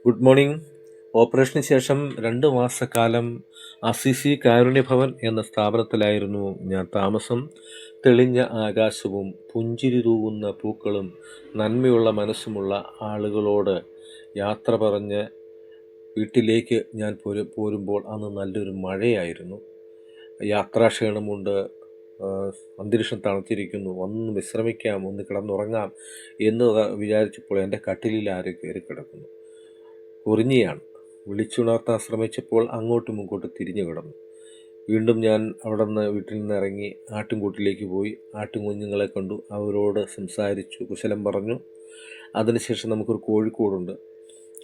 Good morning. ഓപ്പറേഷന് ശേഷം 2 മാസക്കാലം Assisi Karunyabhavan എന്ന സ്ഥാപനത്തിലായിരുന്നു ഞാൻ താമസം. തെളിഞ്ഞ ആകാശവും പുഞ്ചിരി തൂകുന്ന പൂക്കളും നന്മയുള്ള മനസ്സുമുള്ള ആളുകളോട് യാത്ര പറഞ്ഞ് വീട്ടിലേക്ക് ഞാൻ പോരുമ്പോൾ അന്ന് നല്ലൊരു മഴയായിരുന്നു. യാത്രാക്ഷീണമുണ്ട്. അന്തരീക്ഷം തണുത്തിരിക്കുന്നു. ഒന്ന് വിശ്രമിക്കാം, ഒന്ന് കിടന്നുറങ്ങാം എന്ന് വിചാരിച്ചപ്പോൾ എൻ്റെ കട്ടിലിൽ ആരോ കയറി കിടക്കുന്നു. ഉറിഞ്ഞിയാണ്. വിളിച്ചുണർത്താൻ ശ്രമിച്ചപ്പോൾ അങ്ങോട്ടും ഇങ്ങോട്ടും തിരിഞ്ഞു കിടന്നു. വീണ്ടും ഞാൻ വീട്ടിൽ നിന്ന് ഇറങ്ങി ആട്ടിൻകൂട്ടിലേക്ക് പോയി. ആട്ടിൻകുഞ്ഞുങ്ങളെ കണ്ടു. അവരോട് സംസാരിച്ചു, കുശലം പറഞ്ഞു. അതിനുശേഷം നമുക്കൊരു കോഴിക്കൂടുണ്ട്.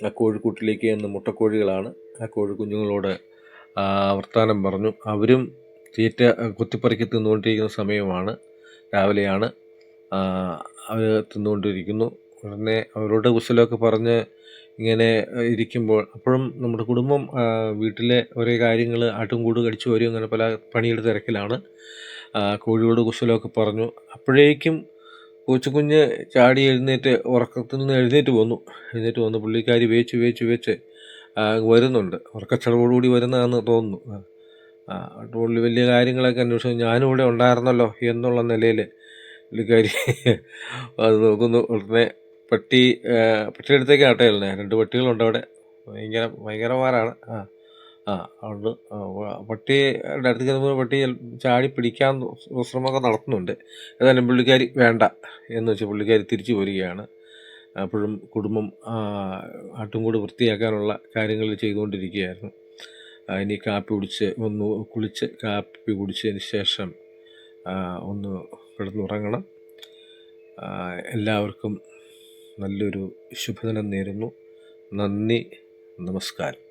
ആ കോഴിക്കൂട്ടിലേക്ക് ഇന്ന് മുട്ടക്കോഴികളാണ്. ആ കോഴിക്കുഞ്ഞുങ്ങളോട് വർത്തമാനം പറഞ്ഞു. അവരും തീറ്റ കുത്തിപ്പറിക്കി തിന്നുകൊണ്ടിരിക്കുന്ന സമയമാണ്. രാവിലെയാണ്. അവർ തിന്നുകൊണ്ടിരിക്കുന്നു. ഉടനെ അവരോട് കുശലമൊക്കെ പറഞ്ഞ് ഇങ്ങനെ ഇരിക്കുമ്പോൾ അപ്പോഴും നമ്മുടെ കുടുംബം വീട്ടിലെ ഓരോ കാര്യങ്ങൾ ആട്ടുംകൂട് കടിച്ചു വരും, അങ്ങനെ പല പണിയുടെ തിരക്കിലാണ്. കോഴിയോട് കുശലമൊക്കെ പറഞ്ഞു. അപ്പോഴേക്കും പൂച്ചക്കുഞ്ഞ് ചാടി എഴുന്നേറ്റ് ഉറക്കത്തിൽ നിന്ന് എഴുന്നേറ്റ് വന്നു. പുള്ളിക്കാരി വേച്ച് വരുന്നുണ്ട്. ഉറക്കച്ചടവോടുകൂടി വരുന്നതാണെന്ന് തോന്നുന്നു. പുള്ളി വലിയ കാര്യങ്ങളൊക്കെ അന്വേഷിച്ചു. ഞാനും ഇവിടെ ഉണ്ടായിരുന്നല്ലോ എന്നുള്ള നിലയിൽ പുള്ളിക്കാരി അത് നോക്കുന്നു. ഉടനെ പട്ടിയുടെ അടുത്തേക്ക് ആട്ടയല്ലേ. 2 പട്ടികളുണ്ട് അവിടെ. ഭയങ്കരമാരാണ്. അതുകൊണ്ട് പട്ടിയുടെ അടുത്തേക്ക് ചെന്നപ്പോൾ പട്ടി ചാടി പിടിക്കാൻ ശ്രമമൊക്കെ നടത്തുന്നുണ്ട്. ഏതായാലും പുള്ളിക്കാരി വേണ്ട എന്ന് വെച്ച് പുള്ളിക്കാരി തിരിച്ചു പോരുകയാണ്. അപ്പോഴും കുടുംബം ആട്ടുംകൂട് വൃത്തിയാക്കാനുള്ള കാര്യങ്ങൾ ചെയ്തുകൊണ്ടിരിക്കുകയായിരുന്നു. ഇനി ഒന്ന് കുളിച്ച് കാപ്പി കുടിച്ചതിന് ശേഷം ഒന്ന് കിടന്നുറങ്ങണം. എല്ലാവർക്കും നല്ലൊരു ശുഭദിനം നേരുന്നു. നന്ദി, നമസ്കാരം.